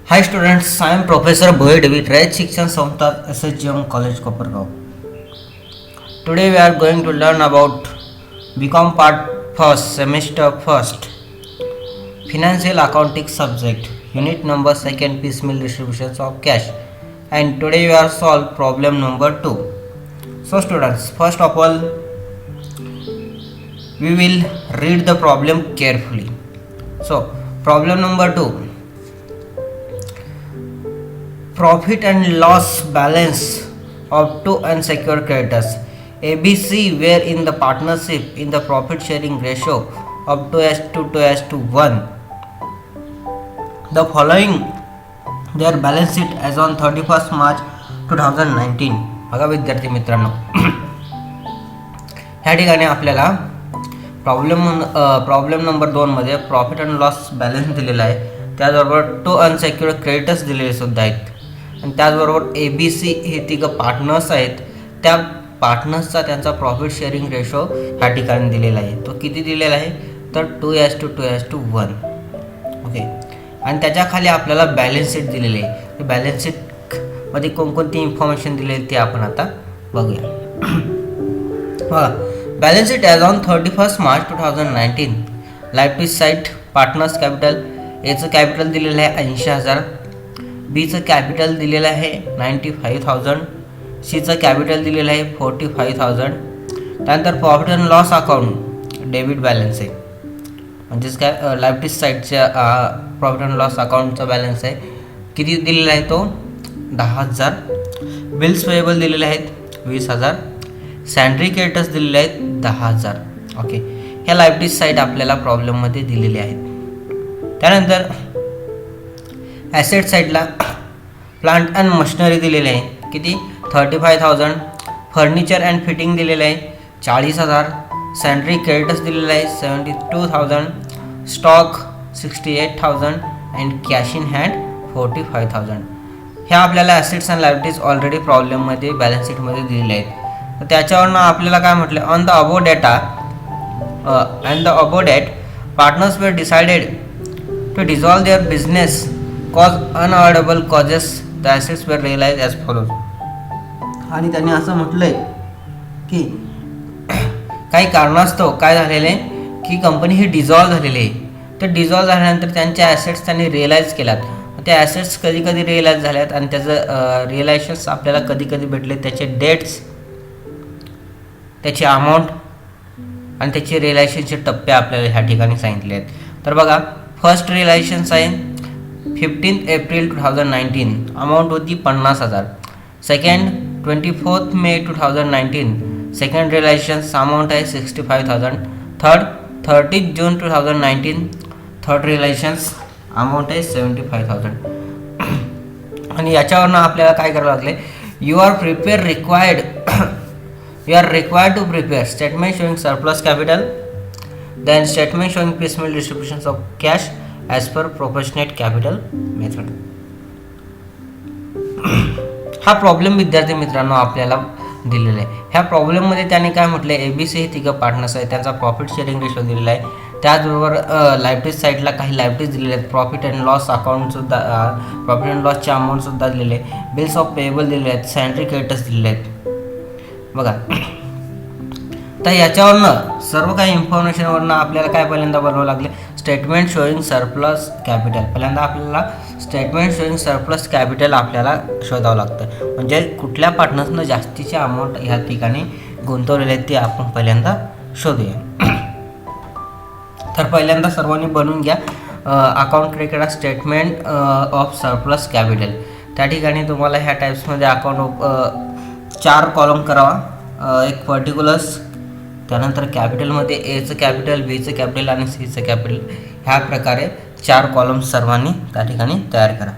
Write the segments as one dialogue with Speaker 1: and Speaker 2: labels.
Speaker 1: Hi students, I am Professor Boyd with Raj Shikshan Samstha SHGM College Kopargaon. Today we are going to learn about BCom Part 1st Semester 1st Financial Accounting Subject Unit number 2nd Piecemeal Distributions of Cash, and today we are solve problem number 2. So students, first of all we will read the problem carefully. So problem number 2, profit and loss balance of two unsecured creditors ABC were in the partnership in the profit sharing ratio of 2:1. The following their balance sheet as on 31st March 2019. बघा विद्यार्थी मित्रांनो, ह्या ठिकाणी आपल्याला problem number 2 मध्ये profit and loss balance दिलेला आहे, त्याचबरोबर टू अनसेक्युअर्ड क्रेडिटर्स दिलेले सुद्धा आहेत, आणि त्याचबरोबर ABC हे तिघं पार्टनर्स आहेत. त्या पार्टनर्सचा त्यांचा प्रॉफिट शेअरिंग रेशो ह्या ठिकाणी दिलेला आहे. तो किती दिलेला आहे तर 2:1. ओके, आणि त्याच्या खाली आपल्याला बॅलन्स शीट दिलेली आहे. बॅलन्स शीटमध्ये कोणकोणती इन्फॉर्मेशन दिलेली ते आपण आता बघूया. बघा, balance sheet as on 31st March 2019. Life site partners capital, एचं कॅपिटल दिलेलं आहे 80,000, बीचं कॅपिटल दिलेलं आहे 95,000, सीचं कॅपिटल दिलेलं आहे 45,000. त्यानंतर profit and loss account debit balance आहे, म्हणजेच काय लाईफ साईटच्या प्रॉफिट अँड लॉस अकाउंटचा बॅलन्स आहे, किती दिलेला आहे तो 10,000. बिल्स पेएबल दिलेले आहेत 20,000. सॅलरी क्रेडिटर्स दिलेले आहेत 10,000. ओके, ह्या लाईफ साईट आपल्याला प्रॉब्लेममध्ये दिलेले आहेत. त्यानंतर ॲसेट साईडला प्लांट अँड मशिनरी दिलेले आहे, किती 35,000. फर्निचर अँड फिटिंग दिलेलं आहे 40,000. सॅलरी क्रेडिटर्स दिलेलं आहे 72,000. Stock 68,000 and cash in hand 45,000. ह्या आपल्याला ॲसेट्स अँड लायबिलिटीज ऑलरेडी प्रॉब्लेममध्ये बॅलन्स शीटमध्ये दिलेले आहेत. तर त्याच्यावरनं आपल्याला काय म्हटलं, on the above data and the above date partners were decided to dissolve their business cause unavoidable causes the assets were realise as follows. आणि त्यांनी असं म्हटलंय की काही कारणास्तव काय झालेलं आहे की कंपनी ही डिझॉल्व झालेली आहे. तर डिझॉल्व झाल्यानंतर त्यांच्या ॲसेट्स त्यांनी रिअलाइज केल्यात. त्या ॲसेट्स कधी कधी रिअलाइज झाल्यात आणि त्याचं रिअलायशन्स आपल्याला कधी कधी भेटले, त्याचे डेट्स, त्याची अमाऊंट आणि त्याचे रिअलायशनचे टप्पे आपल्याला ह्या ठिकाणी सांगितले आहेत. तर बघा, फर्स्ट रिअलायशन्स आहे 15 एप्रिल 2019, अमाऊंट होती 50,000. Second 24 May 2019, second realisations amount आहे 65,000. Third 30 June 2019, third realisations amount आहे 75,000. आणि याच्यावरनं आपल्याला काय करावं लागले, you are required to prepare statement showing surplus capital, then statement showing piecemeal distributions of cash as per proportionate capital method. हा problem विद्यार्थी मित्रांनो आपल्याला दिलेला आहे. ह्या प्रॉब्लेममध्ये त्याने काय म्हटलं, ABC हे तिघं पार्टनर्स आहे, त्यांचा प्रॉफिट शेअरिंग रेशो दिलेला आहे. त्याचबरोबर लायबिलिटीज साईडला काही लायबिलिटीज दिलेले आहेत, प्रॉफिट अँड लॉस अकाउंटसुद्धा, प्रॉफिट अँड लॉसचे अमाऊंटसुद्धा दिलेले आहे, बिल्स ऑफ पेएबल दिलेले आहेत, सॅलरी क्रेडिटर्स दिलेले आहेत. बघा, तर याच्यावरनं सर्व काही इन्फॉर्मेशनवरनं आपल्याला काय पहिल्यांदा बनवावं लागले, स्टेटमेंट शोईंग सरप्लस कॅपिटल. पहिल्यांदा आपल्याला स्टेटमेंट शोईंग सरप्लस कॅपिटल आपल्याला शोधावं लागतं, म्हणजे कुठल्या पार्टनर्सनं जास्तीचे अमाऊंट ह्या ठिकाणी गुंतवलेले आहेत ते आपण पहिल्यांदा शोधूया. तर पहिल्यांदा सर्वांनी बनवून घ्या account credit statement of surplus capital. त्या ठिकाणी तुम्हाला ह्या टाईप्समध्ये अकाउंट 4 कॉलम करावा, एक पर्टिक्युलर्स, त्यानंतर कॅपिटलमध्ये एचं कॅपिटल, बीचं कॅपिटल आणि सीचं कॅपिटल, ह्या प्रकारे 4 कॉलम सर्वांनी त्या ठिकाणी तयार करा.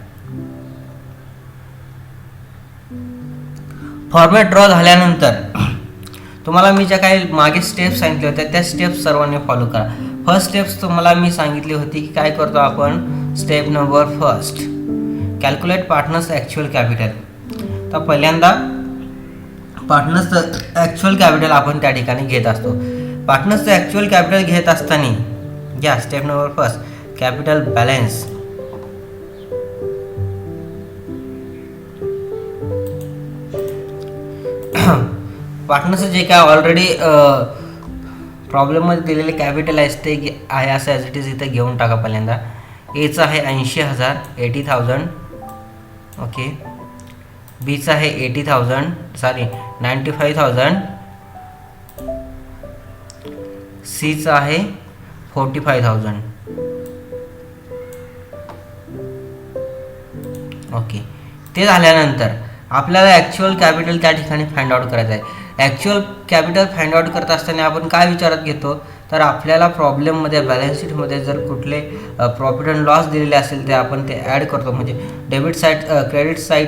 Speaker 1: फॉर्मॅट ड्रॉ झाल्यानंतर तुम्हाला मी ज्या काही मागे स्टेप्स सांगितल्या होत्या त्या स्टेप्स सर्वांनी फॉलो करा. फर्स्ट स्टेप्स तुम्हाला मी सांगितली होती की काय करतो आपण, step number 1 calculate partners actual capital. तर पहिल्यांदा पार्टनर्सचं ॲक्च्युअल कॅपिटल आपण त्या ठिकाणी घेत असतो. पार्टनर्सचं ॲक्च्युअल कॅपिटल घेत असताना घ्या स्टेप नंबर 1 कॅपिटल बॅलन्स पार्टनर्सचं जे काय ऑलरेडी प्रॉब्लेममध्ये दिलेले कॅपिटल आहे ते आहे असं ॲज इट इज इथं घेऊन टाका. पहिल्यांदा एचं आहे 80,000 80,000 ओके. बीचं आहे 95,000 सीचं आहे 45,000 ओके. ते झाल्यानंतर आपल्याला ॲक्च्युअल कॅपिटल त्या ठिकाणी फाइंड आउट करायचं आहे. ॲक्च्युअल कॅपिटल फाइंड आउट करत असताना आपण काय विचारात घेतो तर आपल्याला प्रॉब्लेममध्ये बॅलन्स शीटमध्ये जर कुठले प्रॉफिट अँड लॉस दिलेले असेल ते आपण ते ॲड करतो. म्हणजे डेबिट साईड क्रेडिट साईड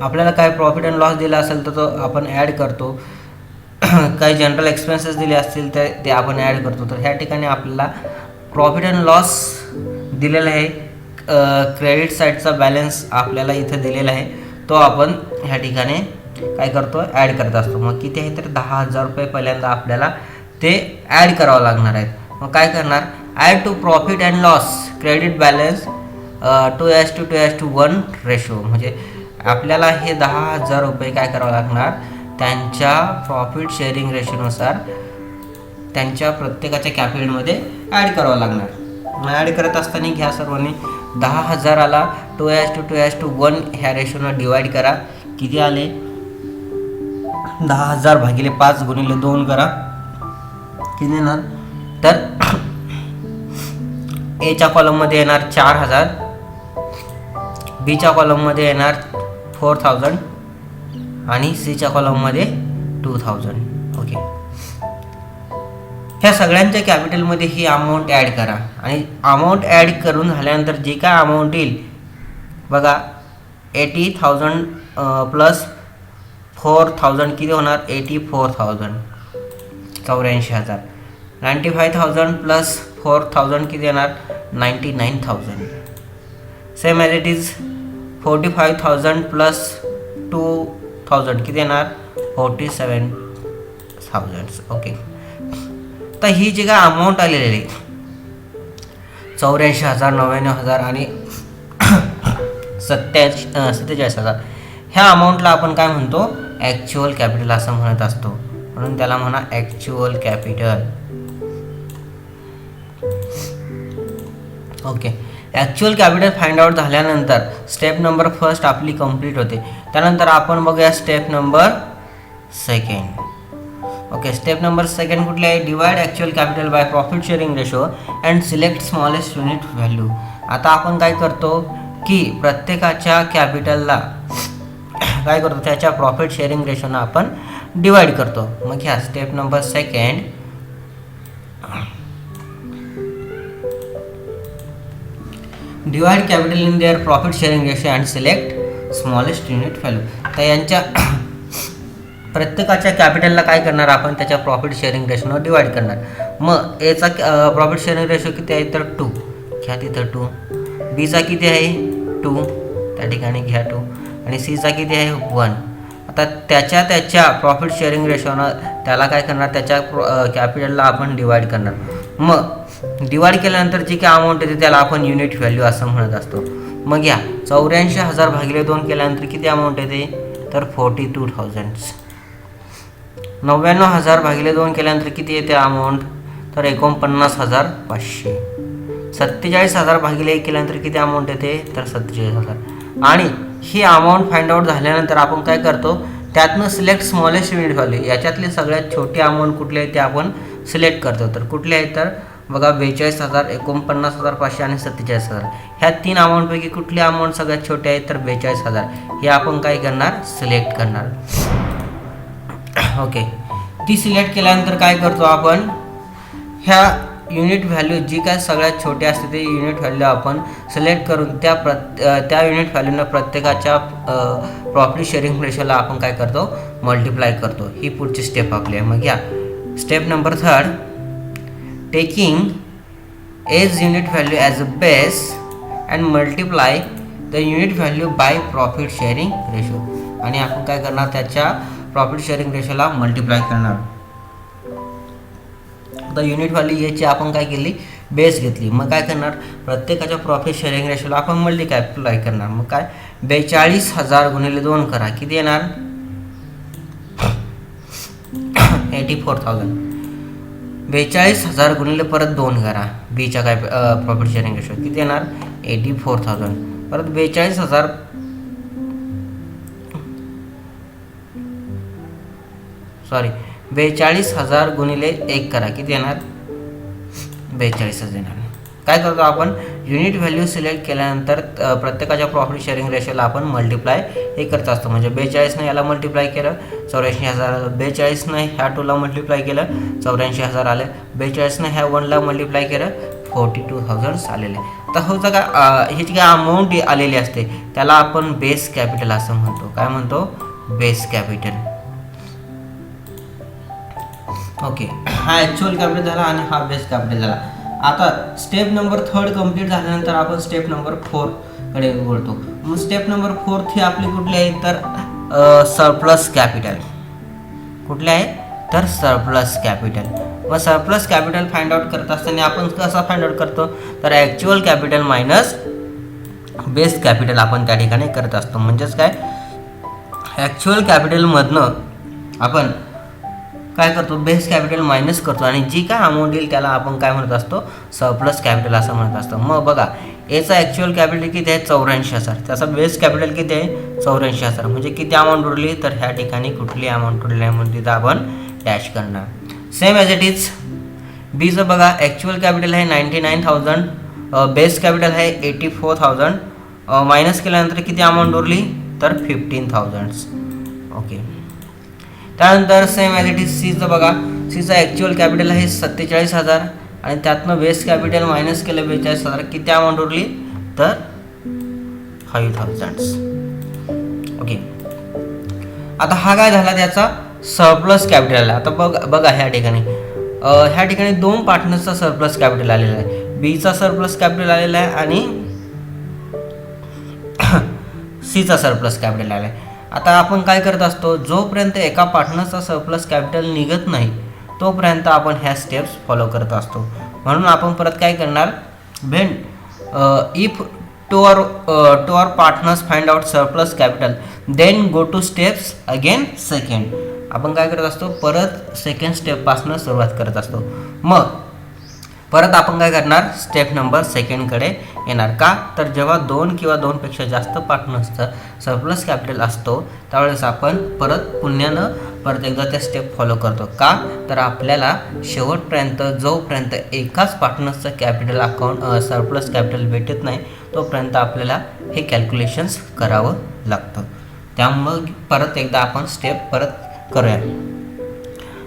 Speaker 1: आपल्याला काय प्रॉफिट अँड लॉस दिला असेल तर तो आपण ॲड करतो. काही जनरल एक्सपेन्सेस दिले असतील तर ते आपण ॲड करतो. तर ह्या ठिकाणी आपल्याला प्रॉफिट अँड लॉस दिलेला आहे. क्रेडिट साईडचा बॅलन्स आपल्याला इथं दिलेला आहे तो आपण ह्या ठिकाणी काय करतो ॲड करत असतो. मग किती आहे तर 10,000 रुपये पहिल्यांदा आपल्याला ते ॲड करावं लागणार आहेत. मग काय करणार add to profit and loss credit balance 2:1 ratio. म्हणजे आपल्याला हे 10,000 रुपये काय करावं लागणार त्यांच्या प्रॉफिट शेअरिंग रेशोनुसार त्यांच्या प्रत्येकाच्या कॅपिटलमध्ये ॲड करावं लागणार. मग ॲड करत असताना घ्या सर्वांनी 10,000ला 2:1 ह्या रेशोनं डिवाईड करा. किती आले 10,000 भागिले 5 गुणिले 2 करा. किती येणार तर एच्या कॉलममध्ये येणार 4,000 बीच्या कॉलममध्ये येणार 4,000 आणि सीच्या कॉलममध्ये 2,000 ओके. ह्या सगळ्यांच्या कॅपिटलमध्ये ही अमाऊंट ॲड करा आणि अमाऊंट ॲड करून झाल्यानंतर जे काय अमाऊंट येईल बघा 80,000 प्लस 4,000 किती होणार 84,000 84,000. 95,000 प्लस 4,000 किती येणार 99,000. Same as it is 45,000 plus 2,000 किती येणार 47,000 ओके. तर ही जी काय अमाऊंट आलेली आहे 84,000 99,000 आणि 47,000 ह्या अमाऊंटला आपण काय म्हणतो ॲक्च्युअल कॅपिटल असं म्हणत असतो. म्हणून त्याला म्हणा actual capital okay. Actual capital find out झाल्यानंतर स्टेप नंबर फर्स्ट आपली कंप्लीट होते. त्यानंतर आपण बघूया step number second okay. Step number second कुठली आहे divide actual capital by profit sharing ratio and select smallest unit value. आता आपण काय करतो की प्रत्येकाच्या कॅपिटलला काय करतो त्याच्या प्रॉफिट शेअरिंग रेशोनं आपण डिवाइड करतो. मग ह्या step number second divide capital in their profit sharing ratio and select smallest unit value. तर यांच्या प्रत्येकाच्या कॅपिटलला काय करणार आपण त्याच्या प्रॉफिट शेअरिंग रेशोनं डिवाइड करणार. मग एचा प्रॉफिट शेअरिंग रेशो किती आहे तर 2 घ्या तिथं 2. बीचा किती आहे 2 त्या ठिकाणी घ्या 2 आणि सीचा किती आहे 1. आता त्याच्या प्रॉफिट शेअरिंग रेशोनं त्याला काय करणार त्याच्या कॅपिटलला आपण डिवाइड करणार. मग डिवाइड केल्यानंतर जी काय अमाऊंट येते त्याला आपण युनिट व्हॅल्यू असं म्हणत असतो. मग या 84,000 भागिले 2 केल्यानंतर किती अमाऊंट येते तर 42,000. 99,000 भागिले 2 केल्यानंतर किती येते अमाऊंट तर 49,500. 47,000 भागिले 1 केल्यानंतर किती अमाऊंट येते तर 47,000. आणि ही अमाऊंट फाइंड आउट झाल्यानंतर आपण काय करतो त्यातनं सिलेक्ट स्मॉलेस्ट युनिट व्हॅल्यू याच्यातली सगळ्यात छोटी अमाऊंट कुठली आहे ते आपण सिलेक्ट करतो. तर कुठली आहे तर बघा 42,000 49,500 आणि 47,000. ह्या 3 अमाऊंटपैकी कुठली अमाऊंट सगळ्यात छोटी आहे तर 42,000. हे आपण काय करणार सिलेक्ट करणार ओके. ती सिलेक्ट केल्यानंतर काय करतो आपण ह्या युनिट व्हॅल्यू जी काय सगळ्यात छोटी असते ते युनिट व्हॅल्यू आपण सिलेक्ट करून त्या युनिट व्हॅल्यूनं प्रत्येकाच्या प्रॉफिट शेअरिंग रेशोला आपण काय करतो मल्टिप्लाय करतो. ही पुढची स्टेप आपली आहे. मग या step number 3 taking as unit value as a base and multiply the unit value by profit sharing ratio. आणि आपण काय करणार त्याच्या प्रॉफिट शेअरिंग रेशोला मल्टिप्लाय करणार. तर युनिट व्हॅल्यू याची आपण काय केली बेस घेतली, मग काय करणार, प्रत्येकाच्या प्रॉफिट शेअरिंग रेशोला आपण मल्टिप्लाय करणार. मग काय 42,000 गुणिले 2 करा, किती येणार 84,000. 42,000 गुणिले परत 2 करा, बीच्या काय प्रॉफिट शेअरिंग रेशो किती येणार 84,000. परत 42,000 गुणिले 1 करा, किती येणार 42,000 येणार. काय करतो आपण, युनिट व्हॅल्यू सिलेक्ट केल्यानंतर प्रत्येकाच्या प्रॉफिट शेअरिंग रेशोला आपण मल्टिप्लाय हे करत असतो. म्हणजे 42ने याला मल्टिप्लाय केलं 84,000, 42ने ह्या 2ला मल्टिप्लाय केलं 84,000 आले, 42ने ह्या 1ला मल्टिप्लाय केलं 42,000 आलेले. तर होतं का, ही जी काय अमाऊंट आलेली असते त्याला आपण बेस कॅपिटल असं म्हणतो. काय म्हणतो, बेस कॅपिटल. ओके, हा ॲक्च्युअल कॅपिटल झाला आणि हा बेस कॅपिटल झाला. आता स्टेप नंबर 3 कंप्लीट झाल्यानंतर आपण स्टेप नंबर 4 कडे बोलतो. मग स्टेप नंबर 4 ही आपली कुठली आहे तर सरप्लस कॅपिटल. कुठली आहे तर सरप्लस कॅपिटल. मग सरप्लस कॅपिटल फाइंड आउट करत असताना आपण कसं फाइंड आउट करतो तर actual capital minus base capital आपण त्या ठिकाणी करत असतो. म्हणजेच काय, ॲक्च्युअल कॅपिटलमधनं आपण काय करतो, बेस कॅपिटल मायनस करतो आणि जी काय अमाऊंट येईल त्याला आपण काय म्हणत असतो, सरप्लस कॅपिटल असं म्हणत असतो. मग बघा, याचा ॲक्च्युअल कॅपिटल किती आहे 84,000, त्याचा बेस कॅपिटल किती आहे 84,000. म्हणजे किती अमाऊंट उरली तर ह्या ठिकाणी कुठली अमाऊंट उरली आहे म्हणून तिथं आपण डॅश करणार. सेम ॲज इट इज बीचं बघा, ॲक्च्युअल कॅपिटल आहे 99,000, बेस कॅपिटल आहे 84,000, मायनस केल्यानंतर किती अमाऊंट उरली तर 15,000. ओके, त्यानंतर सेम ॲज इट इज सीचं बघा, सीचं ॲक्च्युअल कॅपिटल आहे 47,000 आणि त्यातनं बेस कॅपिटल मायनस केलं 42,000, किती अमाऊंट उरली तर 5,000. ओके, आता हा काय झाला त्याचा सरप्लस कॅपिटल आला. आता बघा ह्या ठिकाणी 2 पार्टनर्सचा सरप्लस कॅपिटल आलेला आहे. बीचा सरप्लस कॅपिटल आलेला आहे आणि सीचा सरप्लस कॅपिटल आलेला आहे. आता आपण काय करत असतो, जोपर्यंत एका पार्टनरचा सरप्लस कॅपिटल निघत नाही तोपर्यंत आपण ह्या स्टेप्स फॉलो करत असतो. म्हणून आपण परत काय करणार, when if to our partners find out surplus capital then go to steps again second. आपण काय करत असतो, परत सेकंड स्टेपपासून सुरुवात करत असतो. मग परत आपण काय करणार, स्टेप नंबर 2 कडे येणार. का तर जेव्हा 2 किंवा 2 पेक्षा जास्त पार्टनर्सचं सरप्लस कॅपिटल असतो त्यावेळेस आपण पुन्हा परत एकदा त्या स्टेप फॉलो करतो. का तर आपल्याला शेवटपर्यंत जोपर्यंत एकाच पार्टनर्सचं कॅपिटल अकाउंट सरप्लस कॅपिटल भेटत नाही तोपर्यंत आपल्याला हे कॅल्क्युलेशन्स करावं लागतं. त्यामुळं परत एकदा आपण स्टेप परत करूया.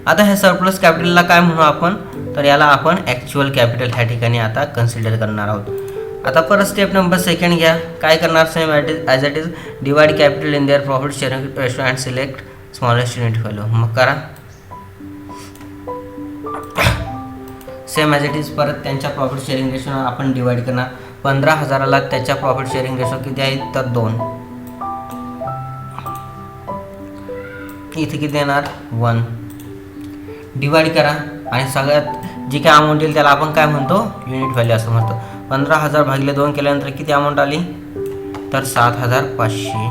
Speaker 1: आता ह्या सरप्लस कॅपिटलला काय म्हणू आपण तर याला आपण ॲक्च्युअल कॅपिटल ह्या ठिकाणी आता कन्सिडर करणार आहोत. आता परत स्टेप नंबर 2 घ्या. काय करणार, same as it is divide capital in their profit sharing ratio and select smallest unit value. मग करा सेम ॲज इट इज परत त्यांच्या प्रॉफिट शेअरिंग रेशो आपण डिवाइड करणार. 15,000ला त्याच्या प्रॉफिट शेअरिंग रेशो किती आहे तर 2, इथे किती येणार 1. डिवाइड करा आणि सगळ्यात जी काय अमाऊंट येईल त्याला आपण काय म्हणतो युनिट व्हॅल्यू असं म्हणतो. 15,000 भागिले 2 केल्यानंतर किती अमाऊंट आली तर 7,500.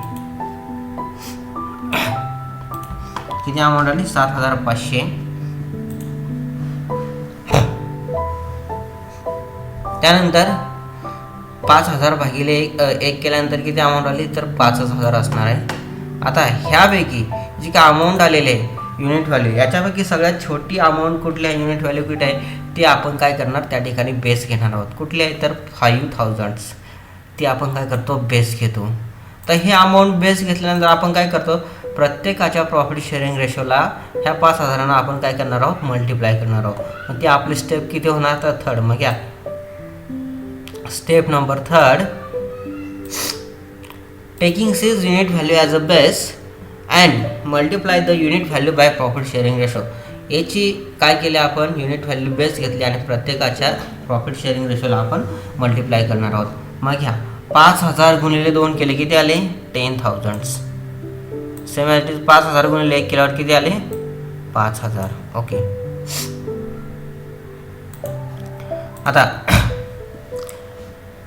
Speaker 1: किती अमाऊंट आली 7,500. त्यानंतर 5,000 भागिले 1 केल्यानंतर किती अमाऊंट आली तर 5,000 असणार आहे. आता ह्यापैकी जी काय अमाऊंट आलेली आहे युनिट व्हॅल्यू याच्यापैकी सगळ्यात छोटी अमाऊंट कुठली आहे युनिट व्हॅल्यू कुठे आहे ती आपण काय करणार त्या ठिकाणी बेस घेणार आहोत. कुठली आहे तर 5,000. ती आपण काय करतो बेस घेतो. तर ही अमाऊंट बेस घेतल्यानंतर आपण काय करतो प्रत्येकाच्या प्रॉफिट शेअरिंग रेशोला ह्या 5,000 आपण काय करणार आहोत मल्टिप्लाय करणार आहोत. मग ती आपली स्टेप किती होणार तर 3rd. मग या step number 3rd taking C's unit value as a base and multiply the unit value by profit sharing ratio. याची काय केले आपण युनिट व्हॅल्यू बेस घेतली आणि प्रत्येकाच्या प्रॉफिट शेअरिंग रेशोला आपण मल्टिप्लाय करणार आहोत. मग घ्या 5,000 गुणिले 2 केले किती आले 10,000. सेम ॲज इट इज 5,000 गुणिले 1 केल्यावर किती आले 5,000. ओके. आता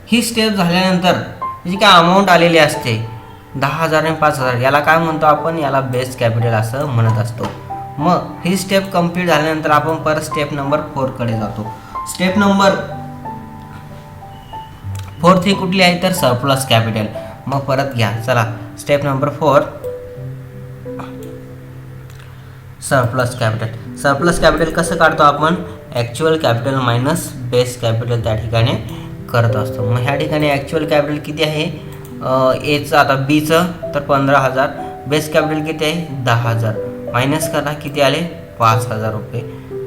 Speaker 1: ही स्टेप झाल्यानंतर जी काय अमाऊंट आलेली असते 10,000 आणि 5,000, याला काय म्हणतो आपण, याला बेस कॅपिटल असं म्हणत असतो. मग ही स्टेप कंप्लीट झाल्यानंतर आपण परत स्टेप नंबर 4 कडे जातो. स्टेप नंबर 4 ही कुठली आहे तर सरप्लस कॅपिटल. मग परत घ्या, चला step number 4 surplus capital. Surplus capital कसं काढतो आपण, actual capital minus base capital त्या ठिकाणी करत असतो. मग ह्या ठिकाणी ॲक्च्युअल कॅपिटल किती आहे, एचं आता बीचं तर 15,000, बेस कॅपिटल किती आहे 10,000, मायनस करा किती आले 5,000 रुपये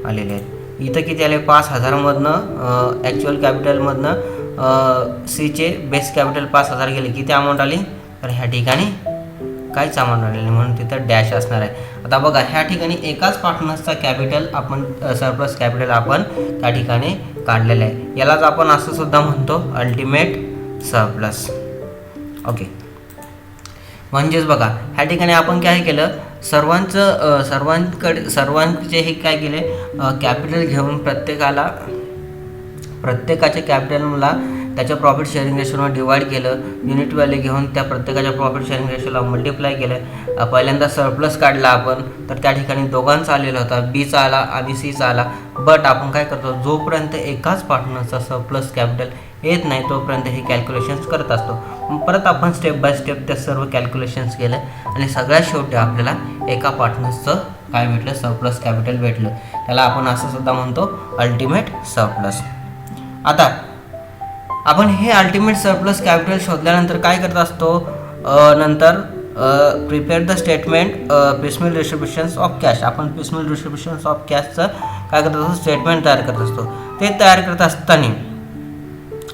Speaker 1: आलेले आहेत. इथं किती आले 5,000मधनं ॲक्च्युअल कॅपिटलमधनं सीचे बेस कॅपिटल 5,000 गेले, किती अमाऊंट आली तर ह्या ठिकाणी काहीच अमाऊंट आलेली म्हणून तिथं डॅश असणार आहे. आता बघा ह्या ठिकाणी एकाच पार्टनर्सचा कॅपिटल आपण सरप्लस कॅपिटल आपण त्या ठिकाणी काढलेलं आहे. यालाच आपण असं सुद्धा म्हणतो अल्टिमेट सरप्लस. ओके, म्हणजेच बघा ह्या ठिकाणी आपण काय केलं, सर्वांचे हे काय केले, कॅपिटल घेऊन प्रत्येकाच्या कॅपिटलला त्याच्या प्रॉफिट शेअरिंग रेशोनं डिवाईड केलं, युनिट व्हॅल्यू घेऊन त्या प्रत्येकाच्या प्रॉफिट शेअरिंग रेशोला मल्टिप्लाय केलं. पहिल्यांदा सरप्लस काढला आपण, तर त्या ठिकाणी दोघांचा आलेला होता, बीचा आला आणि सीचा आला. बट आपण काय करतो, जोपर्यंत एकाच पार्टनरचा सरप्लस कॅपिटल येत नाही तोपर्यंत हे कॅल्क्युलेशन्स करत असतो. परत आपण स्टेप बाय स्टेप त्या सर्व कॅल्क्युलेशन्स केलं आणि सगळ्यात शेवटी आपल्याला एका पार्टनर्सचं काय भेटलं, सरप्लस कॅपिटल भेटलं. त्याला आपण असं सुद्धा म्हणतो अल्टिमेट सरप्लस. आता आपण हे अल्टिमेट सरप्लस कॅपिटल शोधल्यानंतर काय करत असतो, नंतर prepare the statement piecemeal distributions of cash. आपण पिसमिल डिस्ट्रीब्युशन्स ऑफ कॅशचं काय करत असतो, स्टेटमेंट तयार करत असतो. ते तयार करत असताना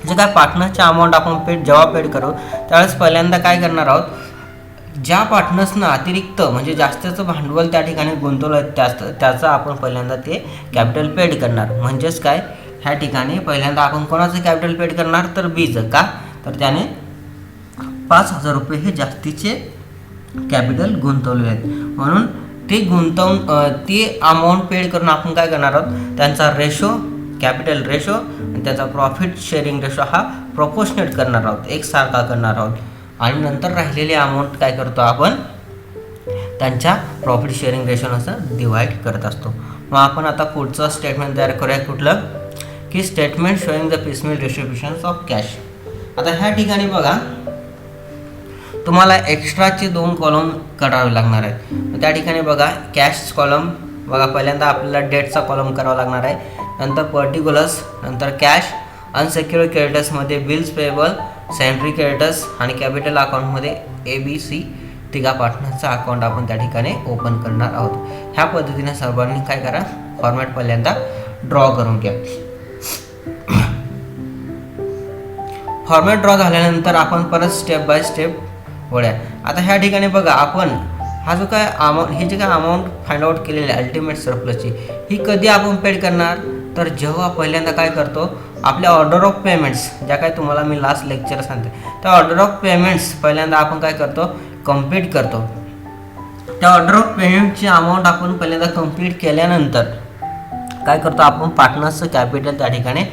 Speaker 1: जे काय पार्टनरचे अमाऊंट आपण जेव्हा पेड करू त्यावेळेस पहिल्यांदा काय करणार आहोत, ज्या पार्टनर्सनं अतिरिक्त म्हणजे जास्तचं भांडवल त्या ठिकाणी गुंतवलं आहे त्याचं आपण पहिल्यांदा ते कॅपिटल पेड करणार. म्हणजेच काय, ह्या ठिकाणी पहिल्यांदा आपण कोणाचं कॅपिटल पेड करणार तर बीचं. का तर त्याने 5,000 रुपये हे जास्तीचे कॅपिटल गुंतवलेले आहेत, म्हणून ते अमाऊंट पेड करून आपण काय करणार आहोत, त्यांचा रेशो, कॅपिटल रेशो आणि त्याचा प्रॉफिट शेअरिंग रेशो हा प्रपोर्शनेट करणार आहोत, एकसारखा करणार आहोत. आणि नंतर राहिलेली अमाऊंट काय करतो आपण त्यांच्या प्रॉफिट शेअरिंग रेशोनुसार डिवाईड करत असतो. मग आपण आता पुढचं स्टेटमेंट तयार करूया, कुठलं की statement showing the piecemeal distributions of cash. आता ह्या ठिकाणी बघा तुम्हाला एक्स्ट्राचे 2 कॉलम करावे लागणार आहेत. त्या ठिकाणी बघा कॅश कॉलम बघा, पहिल्यांदा आपल्याला डेटचा कॉलम करावा लागणार आहे, नंतर पर्टिक्युलर्स, नंतर कॅश, अनसेक्युअर्ड क्रेडिटर्समध्ये बिल्स पेएबल, सॅन्ड्री क्रेडिटर्स आणि कॅपिटल अकाउंटमध्ये ABC तिघा पार्टनरचा अकाउंट आपण त्या ठिकाणी ओपन करणार आहोत. ह्या पद्धतीने सर्वांनी काय करा, फॉर्मॅट पहिल्यांदा ड्रॉ करून घ्या. फॉर्मॅट ड्रॉ झाल्यानंतर आपण परत स्टेप बाय स्टेप वळ्या. आता ह्या ठिकाणी बघा आपण हा जो काय हे जे काय अमाऊंट फाइंड आउट केलेली आहे अल्टिमेट सरप्लसची, ही कधी आपण पेड करणार तर जेव्हा पहिल्यांदा काय करतो, आपल्या ऑर्डर ऑफ पेमेंट्स ज्या काय तुम्हाला मी लास्ट लेक्चर सांगते त्या ऑर्डर ऑफ पेमेंट्स पहिल्यांदा आपण काय करतो, कंप्लीट करतो. त्या ऑर्डर ऑफ पेमेंटची अमाऊंट आपण पहिल्यांदा कंप्लीट केल्यानंतर काय करतो, आपण पार्टनर्सचं कॅपिटल त्या ठिकाणी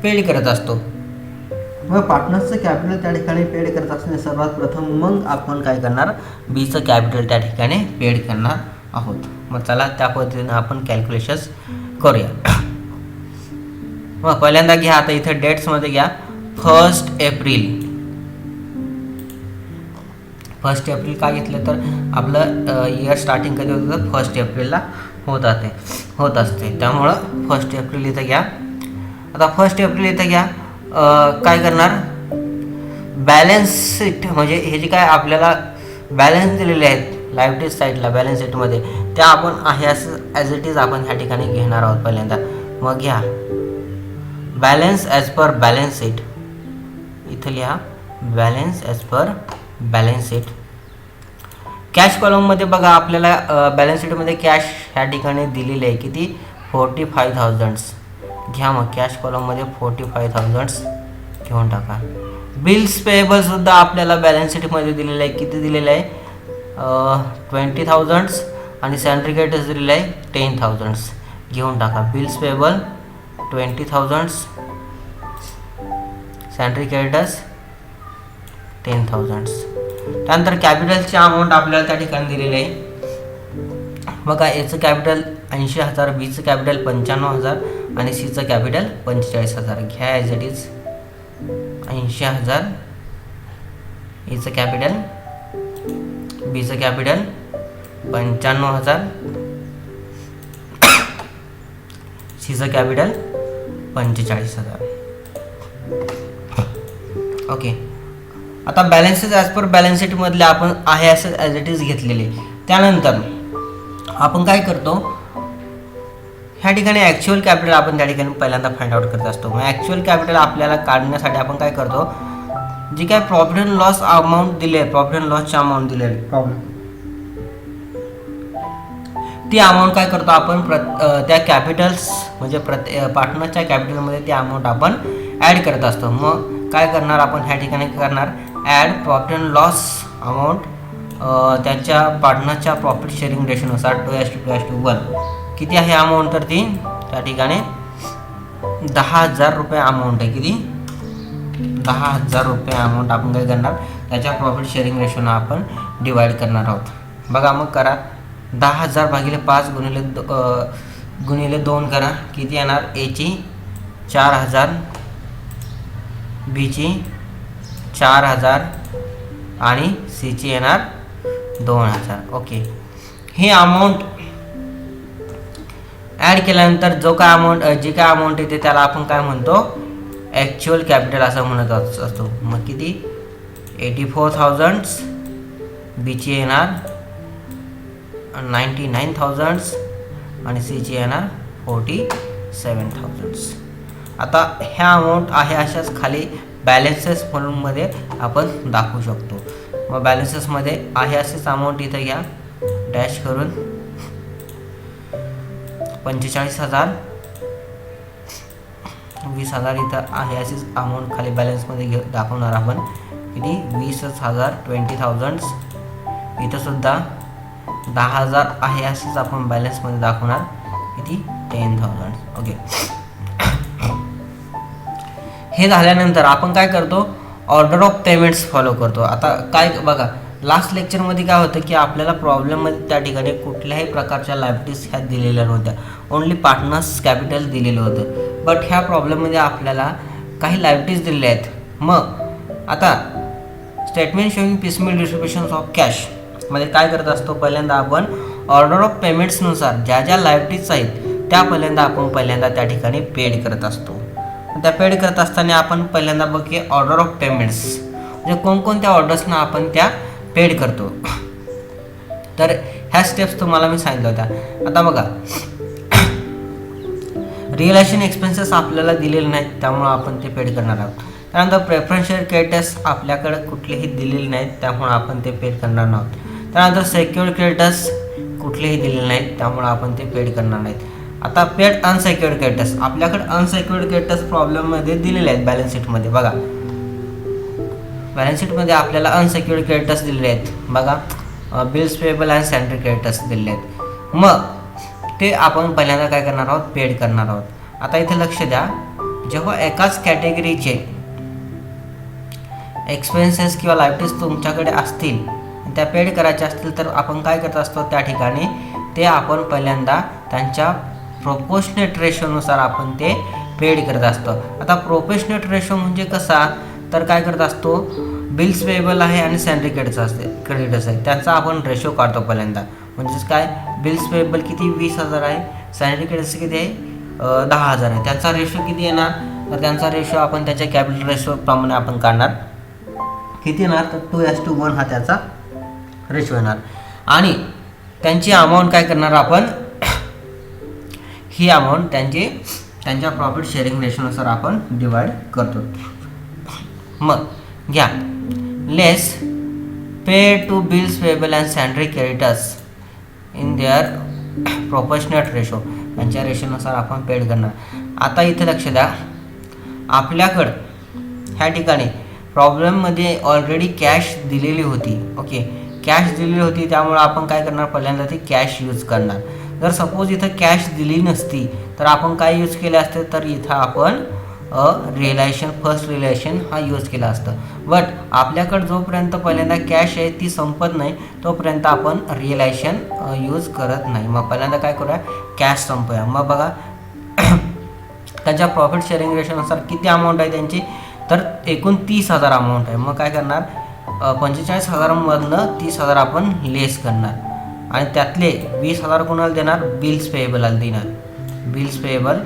Speaker 1: पेड करत असतो. मग पार्टनर्सचं कॅपिटल त्या ठिकाणी पेड करत असताना सर्वात प्रथम मग आपण काय करणार, बीचं कॅपिटल त्या ठिकाणी पेड करणार आहोत. मग चला त्या पद्धतीने आपण कॅल्क्युलेशन्स करूया. मग पहिल्यांदा घ्या, आता इथे डेट्समध्ये घ्या 1 एप्रिल. 1 एप्रिल का घेतलं तर आपलं इयर स्टार्टिंग कधी होतं तर 1 एप्रिलला होत असते, त्यामुळं 1 एप्रिल इथं घ्या. आता 1 एप्रिल इथं घ्या, काय करणार, बॅलन्स शीट म्हणजे हे जे काय आपल्याला बॅलन्स दिलेले आहेत लायबिलिटी साईडला बॅलन्स शीटमध्ये त्या आपण आहे असं ॲज इट इज आपण ह्या ठिकाणी घेणार आहोत पहिल्यांदा. मग घ्या balance as per balance sheet, इथं लिहा balance as per balance sheet. Cash कॉलममध्ये बघा आपल्याला बॅलन्स शीटमध्ये कॅश ह्या ठिकाणी दिलेली आहे किती 45,000. घ्या मग कॅश कॉलममध्ये 45,000 घेऊन टाका. बिल्स पेएबल सुद्धा आपल्याला बॅलन्स शीटमध्ये दिलेलं आहे, किती दिलेलं आहे 20,000 आणि सॅन्ड्री क्रेडिटर्स दिलेलं आहे 10,000 घेऊन टाका. Bills payable 20,000 salary creditors 10,000. त्यानंतर कॅपिटलची अमाऊंट आपल्याला त्या ठिकाणी दिलेली आहे. बघा, एचं कॅपिटल 80,000, बीचं कॅपिटल 95,000 आणि सीचं कॅपिटल 45,000. घ्या ॲज इट इज. 80,000 एचं कॅपिटल, बीचं कॅपिटल 95,000, सीचं कॅपिटल 45,000. ओके. आता बॅलन्सेस ॲज पर बॅलन्स शीटमधले आपण आहे असं ॲज इट इज घेतलेले. त्यानंतर आपण काय करतो, ह्या ठिकाणी ॲक्च्युअल कॅपिटल आपण त्या ठिकाणी पहिल्यांदा फाइंड आउट करत असतो. मग ॲक्च्युअल कॅपिटल आपल्याला काढण्यासाठी आपण काय करतो, जी काय प्रॉफिट अँड लॉस अमाऊंट दिली आहे, प्रॉफिट अँड लॉसची अमाऊंट दिली आहे, ती अमाऊंट काय करतो आपण त्या कॅपिटल्स म्हणजे पार्टनरच्या कॅपिटलमध्ये ती अमाऊंट आपण ॲड करत असतो. मग काय करणार आपण ह्या ठिकाणी करणार add profit and loss amount त्याच्या पार्टनरच्या प्रॉफिट शेअरिंग रेशोनुसार 2:1. किती आहे अमाऊंट, तर ती त्या ठिकाणी 10,000 रुपये अमाऊंट आहे. किती? 10,000 रुपये अमाऊंट आपण काय करणार त्याच्या प्रॉफिट शेअरिंग रेशोनं आपण डिवाइड करणार आहोत. बघा, मग करा 10,000 भागिले 5 गुणिले 2 करा. किती येणार, एची 4,000, बीची 4,000 आणि सीची येणार 2,000. ओके. हे अमाऊंट ॲड केल्यानंतर जी काय अमाऊंट येते त्याला आपण काय म्हणतो, ॲक्च्युअल कॅपिटल असं म्हणत असतो. मग किती, 84,000, बीची येणार 99,000 आणि सीची येणार 47,000. आता ह्या अमाऊंट आहे अशाच खाली बॅलन्सेस फॉर्ममध्ये आपण दाखवू शकतो. मग बॅलन्सेसमध्ये आहे असेच अमाऊंट इथं घ्या डॅश करून 45,000, 20,000 इथं आहे अशीच अमाऊंट खाली बॅलन्समध्ये दाखवणार आपण. किती, 20,000, 20,000. इथं सुद्धा 10,000 आहे असेच आपण बॅलन्समध्ये दाखवणार. किती, 10,000. ओके. हे झाल्यानंतर आपण काय करतो, ऑर्डर ऑफ पेमेंट्स फॉलो करतो. आता काय बघा, लास्ट लेक्चरमध्ये काय होतं की आपल्याला प्रॉब्लेममध्ये त्या ठिकाणी कुठल्याही प्रकारच्या लायबिलिटीज ह्या दिलेल्या नव्हत्या, ओन्ली पार्टनर्स कॅपिटल दिलेलं होतं. बट ह्या प्रॉब्लेममध्ये आपल्याला काही लायबिलिटीज दिलेल्या आहेत. मग आता statement showing piecemeal distribution of cash मध्ये काय करत असतो, पहिल्यांदा आपण ऑर्डर ऑफ पेमेंट्सनुसार ज्या ज्या लायबिलिटीज आहेत त्या पहिल्यांदा त्या ठिकाणी पेड करत असतो. त्या पेड करत असताना आपण पहिल्यांदा बघूया ऑर्डर ऑफ पेमेंट्स म्हणजे कोणकोणत्या ऑर्डर्सना आपण त्या पेड करतो. तर ह्या स्टेप्स तुम्हाला मी सांगितल्या होत्या. आता बघा, रिअलायझेशन एक्सपेन्सेस आपल्याला दिलेले नाहीत त्यामुळं आपण ते पेड करणार आहोत. त्यानंतर प्रेफरन्शियल क्रेडिटर्स आपल्याकडे कुठलेही दिलेले नाहीत त्यामुळे आपण ते पेड करणार नाहीत. त्यानंतर सेक्युअर्ड क्रेडिटर्स कुठलेही दिलेले नाहीत त्यामुळे आपण ते पेड करणार नाहीत. आता पेड अनसेक्युअर्ड क्रेडिटर्स आपल्याकडे अनसेक्युअर्ड क्रेडिटर्स प्रॉब्लेममध्ये दिलेले आहेत. बॅलन्स शीटमध्ये बघा, बॅलन्स शीटमध्ये आपल्याला अनसेक्युअर्ड क्रेडिटर्स दिलेले आहेत. बघा, बिल्स पेएबल आणि सॅलरी क्रेडिटर्स दिलेले आहेत. मग ते आपण पहिल्यांदा काय करणार आहोत, पेड करणार आहोत. आता इथे लक्ष द्या, जेव्हा एकाच कॅटेगरीचे एक्सपेन्सेस किंवा लायबिलिटीज तुमच्याकडे असतील त्या पेड करायच्या असतील तर आपण काय करत असतो, त्या ठिकाणी ते आपण पहिल्यांदा त्यांच्या प्रोपोर्शनेट रेशोनुसार आपण ते पेड करत असतो. आता प्रोपोर्शनेट रेशो म्हणजे कसा, तर काय करत असतो, बिल्स पेएबल आहे आणि सॅलरी क्रेडिटर्स आहे त्यांचा आपण रेशो काढतो पहिल्यांदा. म्हणजेच काय, बिल्स पेएबल किती 20,000 आहे, सॅलरी क्रेडिटर्स किती आहे 10,000 आहे. त्यांचा रेशो किती येणार, तर त्यांचा रेशो आपण त्याच्या कॅपिटल रेशो प्रमाणे आपण काढणार. किती येणार, तर 2:1 हा त्याचा रेशो येणार. आणि त्यांची अमाऊंट काय करणार आपण, ही अमाऊंट त्यांच्या प्रॉफिट शेअरिंग रेशोनुसार आपण डिवाइड करतो. मग घ्या, less pay to bills payable and salary creditors in their proportionate ratio, त्यांच्या रेशोनुसार आपण पेड करणार. आता इथे लक्ष द्या, आपल्याकडं ह्या ठिकाणी प्रॉब्लेममध्ये ऑलरेडी कॅश दिलेली होती. ओके, कॅश दिलेली होती त्यामुळे आपण काय करणार, पहिल्यांदा ती कॅश यूज करणार. जर सपोज इथं कॅश दिली नसती तर आपण काय यूज केले असते, तर इथं आपण फर्स्ट रिलेशन हा यूज केला असतं. बट आपल्याकडं जोपर्यंत पहिल्यांदा कॅश आहे ती संपत नाही तोपर्यंत आपण रिलेशन यूज करत नाही. मग पहिल्यांदा काय करूया, कॅश संपूया. मग बघा त्यांच्या प्रॉफिट शेअरिंग रेशोनुसार किती अमाऊंट आहे त्यांची, तर एकूण 30,000 अमाऊंट आहे. मग काय करणार, 45,000मधनं 30,000 आपण लेस करणार आणि त्यातले 20,000 कोणाला देणार, बिल्स पेएबलला देणार. बिल्स पेएबल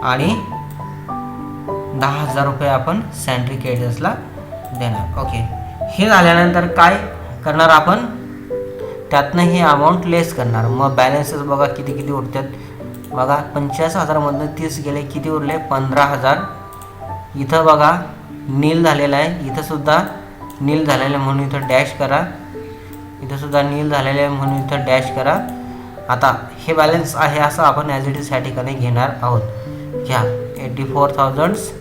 Speaker 1: आणि 10,000 रुपये आपण सॅलरी क्रेडिटर्सला देणार. ओके, हे झाल्यानंतर काय करणार आपण, त्यातनं ही अमाऊंट लेस करणार. मग बॅलन्सेस बघा किती किती उरतात. बघा 45,000मधनं 30 गेले, किती उरले, 15,000. इथं बघा नील झालेलं आहे, इथंसुद्धा नील झालेलं आहे म्हणून इथं डॅश करा. इथंसुद्धा नील झालेलं आहे म्हणून इथं डॅश करा. आता हे बॅलन्स आहे असं आपण ॲज इट इज ह्या ठिकाणी घेणार आहोत. घ्या 84,000,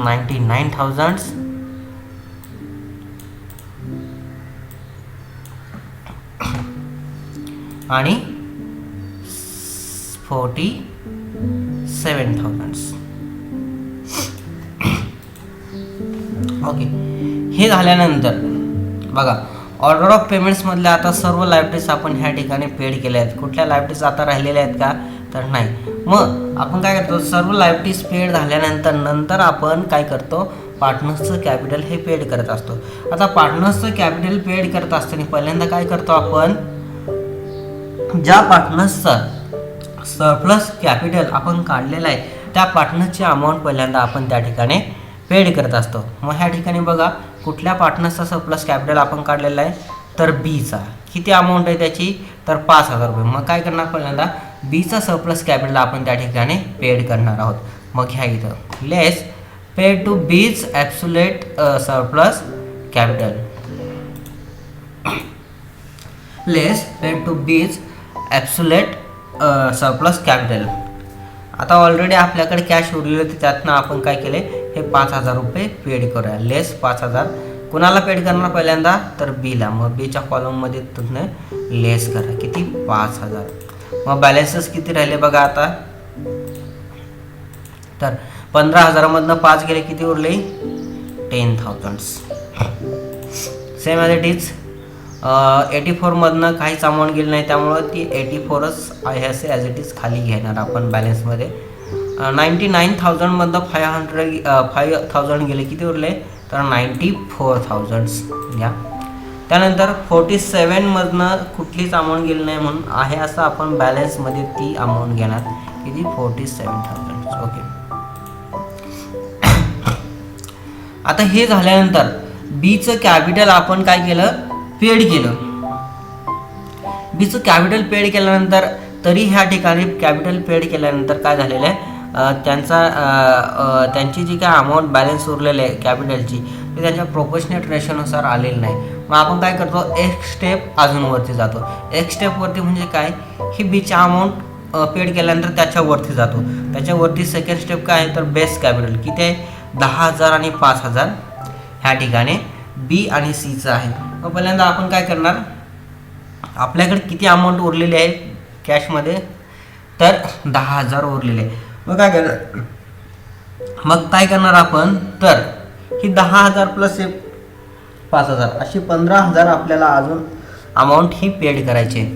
Speaker 1: 99,000 आणि 47,000. ओके, हे झाल्यानंतर बघा ऑर्डर ऑफ पेमेंट्समधल्या आता सर्व लायबिलिटीज आपण ह्या ठिकाणी पेड केल्या आहेत. कुठल्या लायबिलिटीज आता राहिलेल्या आहेत का, तर नाही. मग आपण काय करतो, सर्व लायबिलिटीज पेड झाल्यानंतर आपण काय करतो, पार्टनर्सचं कॅपिटल हे पेड करत असतो. आता पार्टनर्सचं कॅपिटल पेड करत असताना पहिल्यांदा काय करतो आपण, ज्या पार्टनर्सचं सरप्लस कॅपिटल आपण काढलेलं आहे त्या पार्टनर्सची अमाऊंट पहिल्यांदा आपण त्या ठिकाणी पेड करत असतो. मग ह्या ठिकाणी बघा कुठल्या पार्टनर्सचा सरप्लस कॅपिटल आपण काढलेला आहे, तर बीचा. किती अमाऊंट आहे त्याची, तर 5,000 रुपये. मग काय करणार, पहिल्यांदा बीचा सरप्लस कॅपिटल आपण त्या ठिकाणी पेड करणार आहोत. मग ह्या इथं less paid to B's absolute surplus capital, less paid to B's absolute surplus capital. आता ऑलरेडी आपल्याकडे कॅश उरलेले होते, त्यातनं आपण काय केले, हे 5,000 रुपये पेड करूया. लेस 5,000 कुणाला पेड करणार पहिल्यांदा, तर बीला. मग बीच्या कॉलममध्ये तुम्ही लेस करा, किती, 5,000. मग बॅलन्सेस किती राहिले बघा आता, तर 15,000मधनं 5 गेले, किती उरले, 10,000. सेम ॲज इट इज 84मधनं काहीच अमाऊंट गेली नाही त्यामुळं ती 84च आहे असे ॲज इट इज खाली घेणार आपण बॅलन्समध्ये. 99,000मधनं 5,000 गेले, किती उरले, तर 94,000 घ्या. त्यानंतर 47मधनं कुठलीच अमाऊंट गेली नाही म्हणून आहे असं आपण बॅलन्समध्ये ती अमाऊंट घेणार, किती, 47,000. ओके, आता हे झाल्यानंतर बीचं कॅपिटल आपण काय केलं, पेड केलं. बीचं कॅपिटल पेड केल्यानंतर तरी ह्या ठिकाणी कॅपिटल पेड केल्यानंतर काय झालेलं आहे, त्यांची जी काय अमाऊंट बॅलन्स उरलेली आहे कॅपिटलची ती त्यांच्या प्रोपोर्शनेट रेशोनुसार आलेली नाही. मग आपण काय करतो, एक स्टेप अजून वरती जातो. एक स्टेपवरती म्हणजे काय, ही बीची अमाऊंट पेड केल्यानंतर त्याच्यावरती जातो. त्याच्यावरती सेकंड स्टेप काय आहे, तर बेस कॅपिटल किती आहे, 10,000 आणि 5,000 ह्या ठिकाणी बी आणि सीचं आहे. मग पहिल्यांदा आपण काय करणार, आपल्याकडे किती अमाऊंट उरलेली आहे कॅशमध्ये, तर 10,000 उरलेले आहे. मग काय करणार आपण, तर ही 10,000 प्लस 5,000 अशी 15,000 आपल्याला अजून अमाऊंट ही पेड करायची आहे.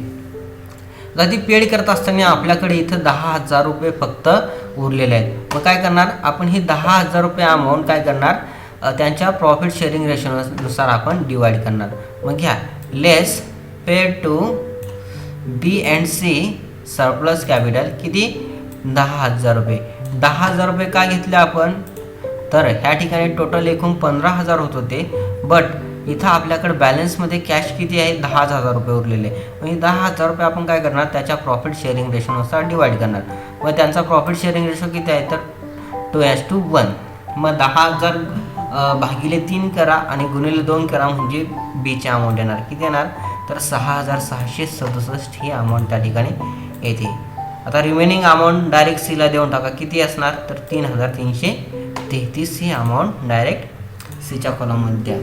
Speaker 1: तर ती पेड करत असताना आपल्याकडे इथं 10,000 रुपये फक्त उरलेले आहेत. मग काय करणार आपण, ही 10,000 रुपये अमाऊंट काय करणार, त्यांच्या प्रॉफिट शेअरिंग रेशोनुसार आपण डिवाइड करणार. मग घ्या less paid to b and c surplus capital, किती, 10,000 रुपये. 10,000 रुपये का घेतले आपण, तर ह्या ठिकाणी टोटल एकूण 15,000 होत होते, बट इथं आपल्याकडे बॅलन्समध्ये कॅश किती आहे, 10,000 रुपये उरलेले. मग 10,000 रुपये आपण काय करणार, त्याच्या प्रॉफिट शेअरिंग रेशोनुसार डिवाइड करणार. मग त्यांचा प्रॉफिट शेअरिंग रेशो किती आहे, तर 2:1. मग 10,000 भागिले 3 करा आणि गुणिले 2 करा म्हणजे बीची अमाऊंट येणार, किती येणार, तर 6,667 ही अमाऊंट त्या ठिकाणी येते. आता रिमेनिंग अमाऊंट डायरेक्ट सीला देऊन टाका, किती असणार, तर 3,333 ही अमाऊंट डायरेक्ट सीच्या कॉलममध्ये द्या.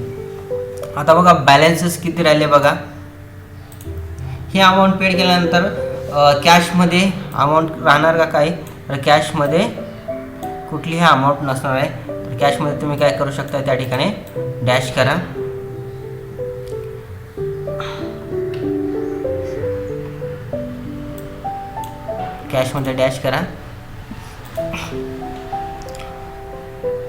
Speaker 1: आता बघा बॅलन्सेस किती राहिले बघा, ही अमाऊंट पेड केल्यानंतर कॅशमध्ये अमाऊंट राहणार का काय, तर कॅशमध्ये कुठलीही अमाऊंट नसणार आहे. तर कॅशमध्ये तुम्ही काय करू शकता, त्या ठिकाणी डॅश करा. कॅशमध्ये डॅश करा.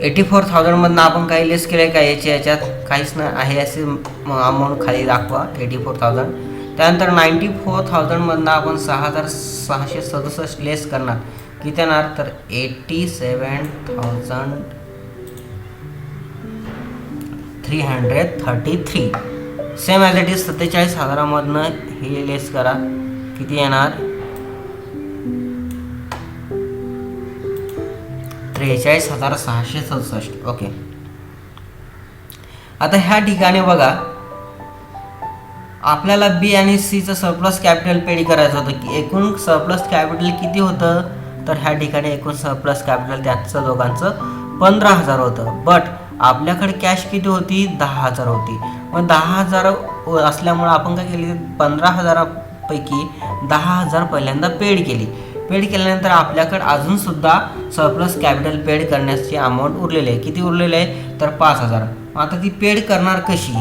Speaker 1: 84,000 मधनं आपण काही लेस केलं आहे का, याच्यात काहीच नाही आहे असे अमाऊंट खाली दाखवा 84,000. त्यानंतर 94,000 मधनं आपण 6,667 लेस करणार. किती येणार, तर 87,333. सेम ॲज इट इज 47,000 मधनं हे लेस करा. किती येणार, 43,667. ओके. आता ह्या ठिकाणी बघा, आपल्याला बी आणि सीचं सरप्लस कॅपिटल पेड करायचं होतं. की एकूण सरप्लस कॅपिटल किती होतं, तर ह्या ठिकाणी एकूण सरप्लस कॅपिटल त्याचं दोघांचं 15,000 होतं. बट आपल्याकडे कॅश किती होती, 10,000 होती. मग 10,000 असल्यामुळं आपण काय केली, 15,000पैकी 10,000 पहिल्यांदा पेड केली. पेड केल्यानंतर आपल्याकडे अजूनसुद्धा सरप्लस कॅपिटल पेड करण्याची अमाऊंट उरलेली आहे. किती उरलेली आहे, तर 5,000. आता ती पेड करणार कशी,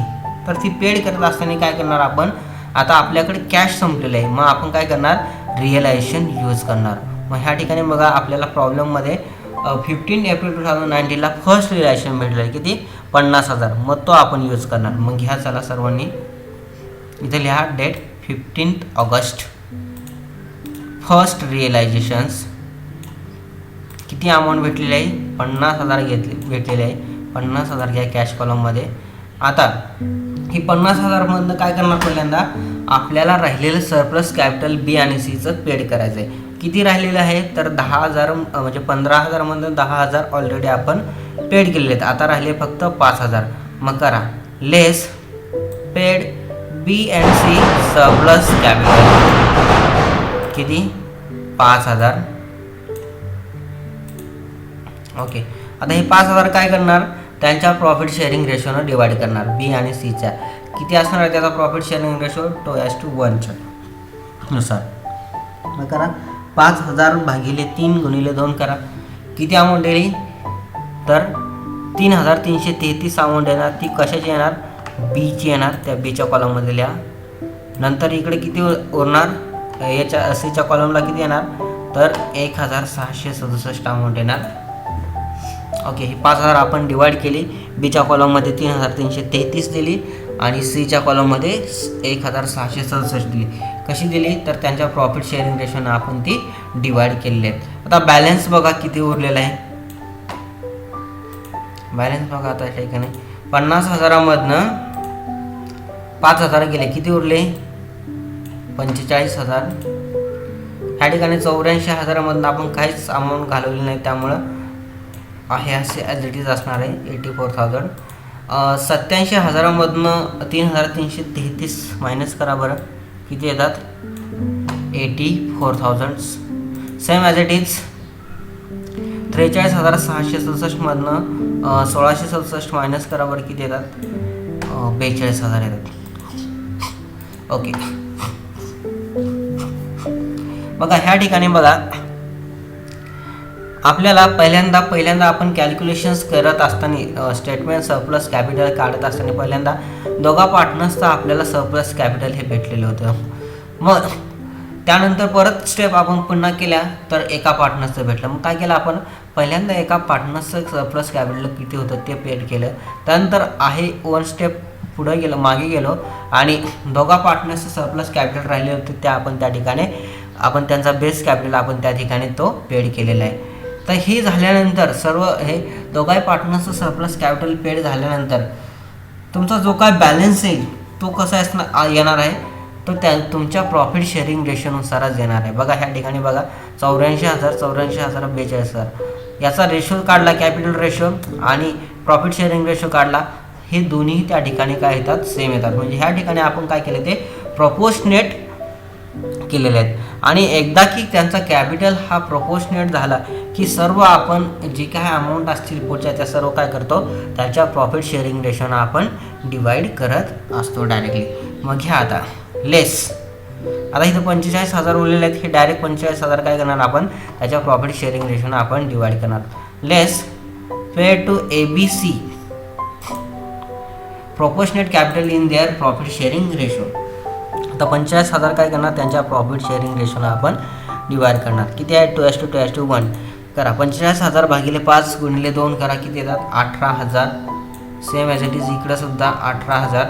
Speaker 1: तर ती पेड करत असताना काय करणार आपण, आता आपल्याकडे कॅश संपलेलं आहे. मग आपण काय करणार, रिअलायझेशन यूज करणार. मग ह्या ठिकाणी बघा, आपल्याला प्रॉब्लेममध्ये 15 एप्रिल 2019ला फर्स्ट रिअलायझेशन भेटलं आहे. किती, 50,000. मग तो आपण यूज करणार. मग घ्या चला सर्वांनी, इथे लिहा डेट 15 ऑगस्ट. फर्स्ट रिअलायझेशन्स किती अमाऊंट भेटलेली आहे, 50,000 भेटलेले आहे. 50,000 घ्या कॅश कॉलममध्ये. आता ही 50,000मधनं काय करणार, पहिल्यांदा आपल्याला राहिलेलं सरप्लस कॅपिटल बी आणि सीचं पेड करायचं आहे. किती राहिलेलं आहे, तर 10,000 म्हणजे 15,000मधून 10,000 ऑलरेडी आपण पेड केलेले आहेत. आता राहिले फक्त 5,000. मग करा less paid b and c surplus capital. किती, 5,000. ओके. आता हे 5,000 काय करणार, त्यांच्या प्रॉफिट शेअरिंग रेशोनं डिवाइड करणार. बी आणि सीच्या किती असणार आहे त्याचा प्रॉफिट शेअरिंग रेशो, 2:1 नुसार. मग करा 5,000 भागिले 3 गुणिले 2 करा. किती अमाऊंट येईल, तर 3,333 अमाऊंट येणार. ती कशाची येणार, बीची येणार. त्या बीच्या कॉलममध्ये लिहा. नंतर इकडे किती उरणार, याच्या सीच्या कॉलमला किती येणार, तर 1,667 अमाऊंट येणार. ओके. ही 5,000 आपण डिवाइड केली. बीच्या कॉलममध्ये 3,333 दिली आणि सीच्या कॉलममध्ये 1,667 दिली. कशी दिली, तर त्यांच्या प्रॉफिट शेअरिंग रेशोनं आपण ती डिवाइड केलेली आहेत. आता बॅलन्स बघा किती उरलेला आहे. बॅलन्स बघा आता या ठिकाणी 50,000मधनं 5,000 गेले. किती उरले, 45,000. ह्या ठिकाणी 84,000मधनं आपण काहीच अमाऊंट घालवली नाही, त्यामुळं आहे असे ॲज इट इज असणार आहे 84,000. 87,000मधनं 3,333 मायनस करा बरं. किती येतात, 84,000. सेम ॲज इट इज 43,667मधनं 1,667 मायनस करा बरं. किती येतात, 42,000 येतात. ओके. बघा ह्या ठिकाणी बघा, आपल्याला पहिल्यांदा आपण कॅल्क्युलेशन्स करत असताना, स्टेटमेंट सरप्लस कॅपिटल काढत असताना पहिल्यांदा दोघा पार्टनर्सचा आपल्याला सरप्लस कॅपिटल हे भेटलेलं होतं. मग त्यानंतर परत स्टेप आपण पुन्हा केल्या तर एका पार्टनर्सचं भेटलं. मग काय केलं आपण, पहिल्यांदा एका पार्टनर्सचं सरप्लस कॅपिटल किती होतं ते पेड केलं. त्यानंतर आहे 1 स्टेप पुढे गेलो, मागे गेलो आणि दोघा पार्टनर्सचं सरप्लस कॅपिटल राहिले होते त्या आपण त्या ठिकाणी आपण त्यांचा बेस कॅपिटल आपण त्या ठिकाणी तो पेड केलेला आहे. तर हे झाल्यानंतर सर्व हे दोघाही पार्टनर्सचं सरप्लस कॅपिटल पेड झाल्यानंतर तुमचा जो काय बॅलन्स येईल तो कसा येणार आहे, तो त्या तुमच्या प्रॉफिट शेअरिंग रेशोनुसारच येणार आहे. बघा ह्या ठिकाणी बघा 84,000, 42,000 याचा रेशो काढला, कॅपिटल रेशो आणि प्रॉफिट शेअरिंग रेशो काढला. हे दोन्ही त्या ठिकाणी काय येतात, सेम येतात. म्हणजे ह्या ठिकाणी आपण काय केले ते प्रपोर्शनेट केलेले आहेत. आणि एकदा की त्यांचा कॅपिटल हा प्रपोर्शनेट झाला की सर्व आपण जे काय अमाऊंट असतील पुढच्या त्या सर्व काय करतो, त्याच्या प्रॉफिट शेअरिंग रेशोनं आपण डिवाइड करत असतो डायरेक्टली. मग घ्या आता लेस. आता इथं 45,000 उरलेले आहेत. हे डायरेक्ट 45,000 काय करणार आपण त्याच्या प्रॉफिट शेअरिंग रेशोनं आपण डिवाइड करणार. Less paid to ABC proportionate capital in their profit sharing ratio. आता 45,000 काय करणार, त्यांच्या प्रॉफिट शेअरिंग रेशोला आपण डिवाइड करणार. किती आहे, 2:1 करा. 45,000 भागिले 5 गुणिले 2 करा, किती येतात, 18,000. सेम ॲज इट इज इकडं सुद्धा 18,000.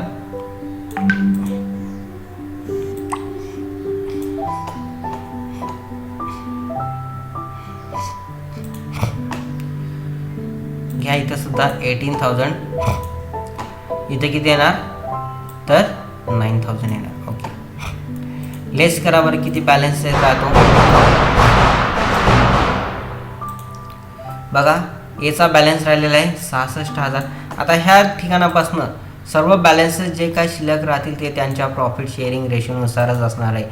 Speaker 1: घ्या इथं सुद्धा 18,000. इथे किती येणार, तर 9,000 येणार. ओके, लेस करा बरं, किती बॅलन्स राहतो बघा. याचा बॅलन्स राहिलेला आहे 66,000. आता ह्या ठिकाणापासून सर्व बॅलन्सेस जे काय शिल्लक राहतील ते त्यांच्या प्रॉफिट शेअरिंग रेशोनुसारच असणार आहे.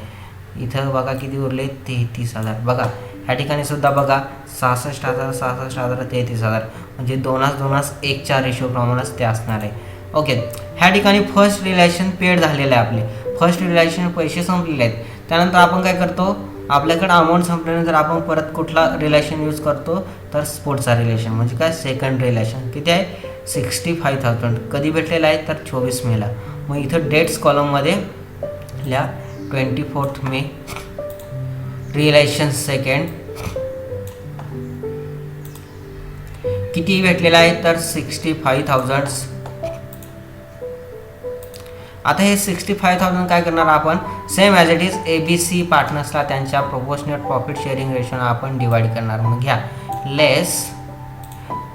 Speaker 1: इथं बघा किती उरले, 33,000. बघा ह्या ठिकाणी सुद्धा बघा 66,000, 66,000, 33,000, म्हणजे 2:1च्या रेशोप्रमाणेच ते असणार आहे. ओके, ह्या ठिकाणी फर्स्ट रिलेशन पेड झालेलं आहे. आपले फर्स्ट रिलेशन पैसे संपलेले आहेत. त्यानंतर आपण काय करतो, आपल्याकडे अमाऊंट संपल्यानंतर आपण परत कुठला रिलेशन यूज करतो, तर पुढचा रिलेशन म्हणजे काय, सेकंड रिलेशन. किती आहे, 65,000. कधी भेटलेला आहे, तर 24 मेला. मग इथं डेट्स कॉलममध्ये लिहा 24 मे. रिलेशन सेकंड किती भेटलेला आहे, तर 65,000. आता हे 65,000 काय करणार आपण, same as it is ABC पार्टनर्सला त्यांच्या प्रोपोर्शनेट प्रॉफिट शेअरिंग रेशोनं आपण डिवाइड करणार. मग घ्या, less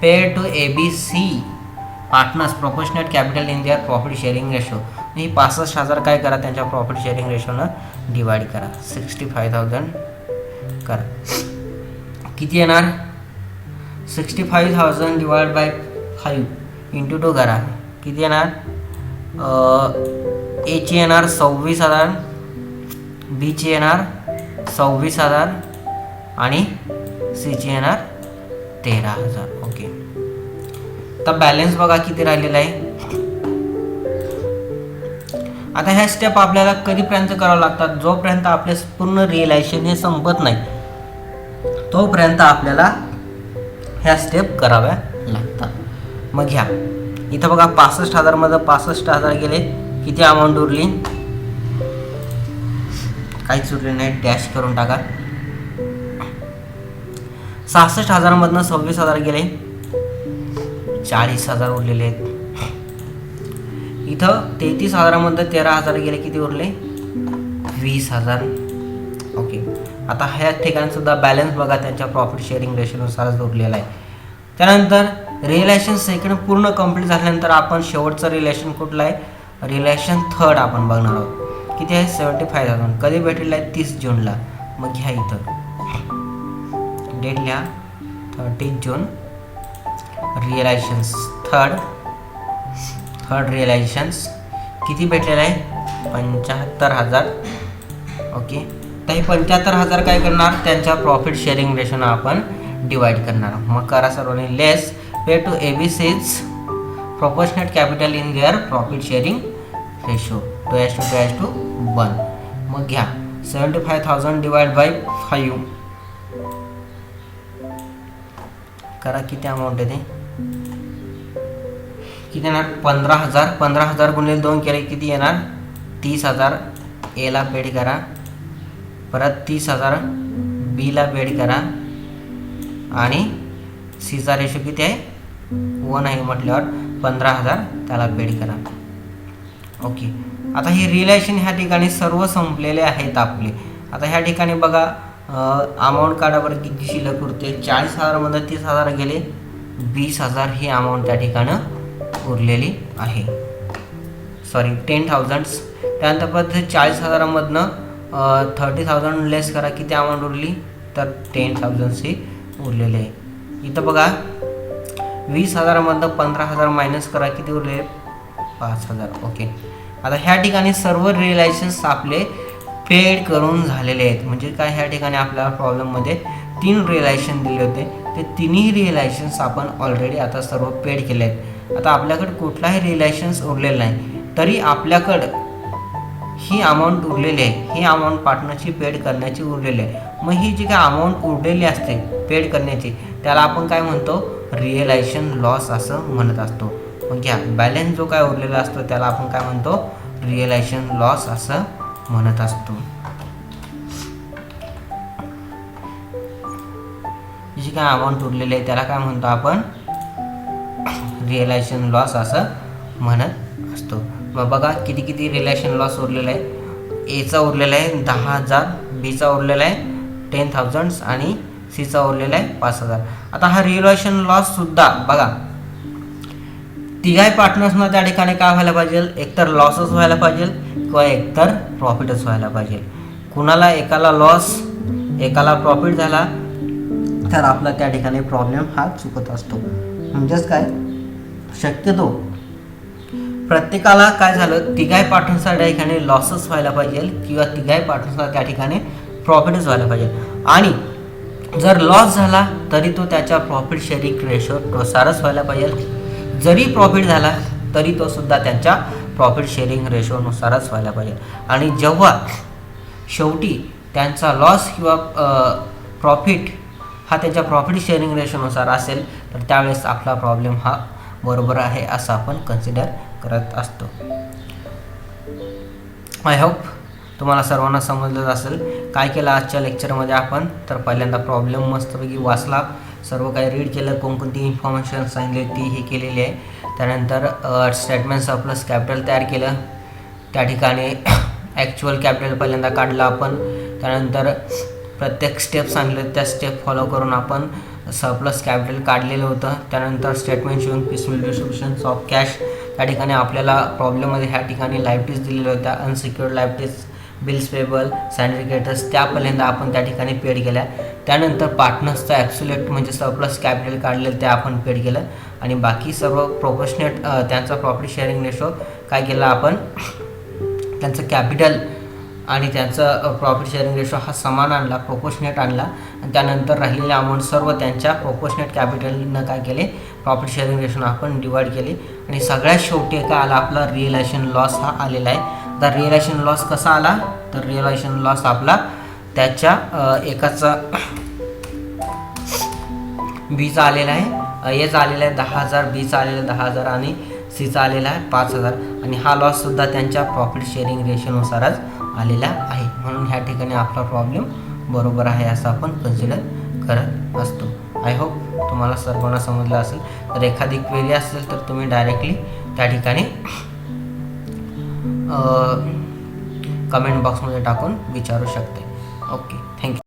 Speaker 1: paid to ABC partners proportionate capital in their profit sharing ratio. ही 65,000 काय करा, त्यांच्या प्रॉफिट शेअरिंग रेशोनं डिवाइड करा. 65,000 करा, किती येणार, 65,000 डिवाइड बाय 5 इंटू 2 करा, किती येणार, Aची येणार 26,000, Bची येणार 26,000 आणि Cची येणार 13,000. ओके, तर बॅलन्स बघा किती राहिलेला आहे. आता ह्या स्टेप आपल्याला कधीपर्यंत करावं लागतात, जोपर्यंत आपले पूर्ण रिअलायझेशन हे संपत नाही तोपर्यंत आपल्याला ह्या स्टेप कराव्या लागतात. मग घ्या इथं बघा 65,000 मध्ये 65,000 गेले, किती अमाऊंट उरली, काहीच उरले नाही, डॅश करून टाका. 66,000 मधनं 26,000 गेले, 40,000 उरलेले आहेत. इथं 33,000 मधनं 13,000 गेले, किती उरले, 20,000. ओके, आता ह्या ठिकाणी सुद्धा बॅलन्स बघा त्यांच्या प्रॉफिट शेअरिंग रेशोनुसारच उरलेला आहे. त्यानंतर रिलेशन सेकंड पूर्ण कंप्लीट झाल्यानंतर आपण शेवटचं रिलेशन कुठलं आहे, रिलेशन थर्ड आपण बघणार आहोत. किती आहे, 75,000. कधी भेटलेलं आहे, 30 जूनला. मग घ्या इथं डेट लिहा, 30 जून. रिअलायझेशन्स थर्ड रिअलायझेशन्स किती भेटलेलं आहे, 75,000. ओके, तर हे 75,000 काय करणार, त्यांच्या प्रॉफिट शेअरिंग रेशोनं आपण डिवाइड करणार. मग करा सर्वांनी, लेस pay to ABC's proportionate capital in their profit sharing ratio 2:1. मग घ्या 75,000 डिवाइड बाय 5 करा, किती अमाऊंट येते, किती येणार, 15,000. 15,000 गुणिले 2 केले, किती येणार, 30,000. Aला पेड करा, परत 30,000 Bला पेड करा आणि Cचा रेशो किती आहे, 1 आहे म्हटल्यावर 15,000 त्याला पेड करा. ओके, आता हे रिलेशन ह्या ठिकाणी सर्व संपलेले आहेत आपले. आता ह्या ठिकाणी बघा अमाऊंट काढा बरं, किती शिल्लक उरते, 40,000 मध्ये 30,000 गेले, 20,000 ही अमाऊंट त्या ठिकाणी उरलेली आहे. सॉरी 10,000. त्यानंतर परत 40,000 मधनं 30,000 लेस करा, किती अमाऊंट उरली, तर 10,000 ही उरलेले आहे. इथं बघा 20,000 मधनं 15,000 मायनस करा, किती उरले, 5,000. ओके, आता ह्या ठिकाणी सर्व रिलेशन्स आपले पेड करून झालेले आहेत. म्हणजे काय, ह्या ठिकाणी आपल्या प्रॉब्लेममध्ये 3 रिलेशन दिले होते, ते तिन्ही रिलेशन्स आपण ऑलरेडी आता सर्व पेड केले आहेत. आता आपल्याकडे कुठलाही रिलेशन्स उरलेला नाही, तरी आपल्याकडं ही अमाऊंट उरलेली आहे, ही अमाऊंट पार्टनरची पेड करण्याची उरलेली आहे. मग ही जी काय अमाऊंट उरलेली असते पेड करण्याची त्याला आपण काय म्हणतो, रिअलायझेशन लॉस असं म्हणत असतो. मग घ्या बॅलन्स जो काय उरलेला असतो त्याला आपण काय म्हणतो, रिअलायझेशन लॉस असं म्हणत असतो. जी काय अमाऊंट उरलेली आहे त्याला काय म्हणतो आपण, रिअलायझेशन लॉस असं म्हणत असतो. मग बघा किती किती रिअलायझेशन लॉस उरलेला आहे. एचा उरलेला आहे 10,000, बीचा उरलेला आहे 10,000 आणि सीचा उरलेला आहे 5,000. आता हा रिअलायझेशन लॉस सुद्धा बघा तिघाही पार्टनर्सना त्या ठिकाणी काय व्हायला पाहिजे, एकतर लॉसच व्हायला पाहिजे किंवा एकतर प्रॉफिटच व्हायला पाहिजे. कुणाला एकाला लॉस एकाला प्रॉफिट झाला तर आपला त्या ठिकाणी प्रॉब्लेम हा चुकत असतो. म्हणजेच काय, शक्यतो प्रत्येकाला काय झालं, तिघाही पार्टनर्सला त्या ठिकाणी लॉसच व्हायला पाहिजे किंवा तिघाही पार्टनर्सला त्या ठिकाणी प्रॉफिटच व्हायला पाहिजे. आणि जर लॉस झाला तरी तो त्याच्या प्रॉफिट शेअरिंग रेशोनुसारच व्हायला पाहिजे. जरी प्रॉफिट झाला तरी तो सुद्धा त्यांच्या प्रॉफिट शेअरिंग रेशोनुसारच व्हायला पाहिजे. आणि जेव्हा शेवटी त्यांचा लॉस किंवा प्रॉफिट हा त्यांच्या प्रॉफिट शेअरिंग रेशोनुसार असेल तर त्यावेळेस आपला प्रॉब्लेम हा बरोबर आहे असं आपण कन्सिडर करत असतो. आय होप तुम्हाला सर्वांना समजलं असेल. काय केलं आजच्या लेक्चरमध्ये आपण, तर पहिल्यांदा प्रॉब्लेम मस्तपैकी वाचला, सर्व काही रीड केलं, कोणकोणती इन्फॉर्मेशन सांगितली ती हे केलेली आहे. त्यानंतर स्टेटमेंट सरप्लस कॅपिटल तयार केलं, त्या ठिकाणी ॲक्च्युअल कॅपिटल पहिल्यांदा काढलं आपण. त्यानंतर प्रत्येक स्टेप सांगितलं त्या स्टेप फॉलो करून आपण सरप्लस कॅपिटल काढलेलं होतं. त्यानंतर स्टेटमेंट शिवून पिसमिल डिस्ट्रीब्युशन्स ऑफ कॅश, त्या ठिकाणी आपल्याला प्रॉब्लेममध्ये ह्या ठिकाणी लायबिलिटीज दिलेल्या होत्या, अनसिक्युअर्ड लायबिलिटीज, बिल्स पेबल, सॅन्ड्रिकेटर्स, त्या पहिल्यांदा आपण त्या ठिकाणी पेड केल्या. त्यानंतर पार्टनर्सचा ॲब्सोल्यूट म्हणजे सरप्लस कॅपिटल काढलेलं ते आपण पेड केलं. आणि बाकी सर्व प्रोपोर्शनेट त्यांचा प्रॉफिट शेअरिंग रेशो काय केला आपण, त्यांचं कॅपिटल आणि त्यांचं प्रॉफिट शेअरिंग रेशो हा समान आणला, प्रोपोर्शनेट आणला. आणि त्यानंतर राहिलेले अमाऊंट सर्व त्यांच्या प्रोपोर्शनेट कॅपिटलनं काय केले, प्रॉफिट शेअरिंग रेशोनं आपण डिवाईड केली. आणि सगळ्यात शेवटी काय आला, आपला रिअलायझेशन लॉस हा आलेला आहे. तर रिअलायझेशन लॉस कसा आला, तर रिअलायझेशन लॉस आपला त्याच्या एकाचा बीचा आलेला आहे, एचा आलेला आहे 10,000, बीचा आलेला 10,000 आणि सीचा आलेला आहे 5,000. आणि हा लॉससुद्धा त्यांच्या प्रॉफिट शेअरिंग रेशोनुसारच आलेला आहे. म्हणून ह्या ठिकाणी आपला प्रॉब्लेम बरोबर आहे असं आपण कन्सिडर करत असतो. आय होप तुम्हाला सर्वांना समजलं असेल. तर एखादी क्वेरी असेल तर तुम्ही डायरेक्टली त्या ठिकाणी कमेंट बॉक्समध्ये टाकून विचारू शकते. Okay, thank you.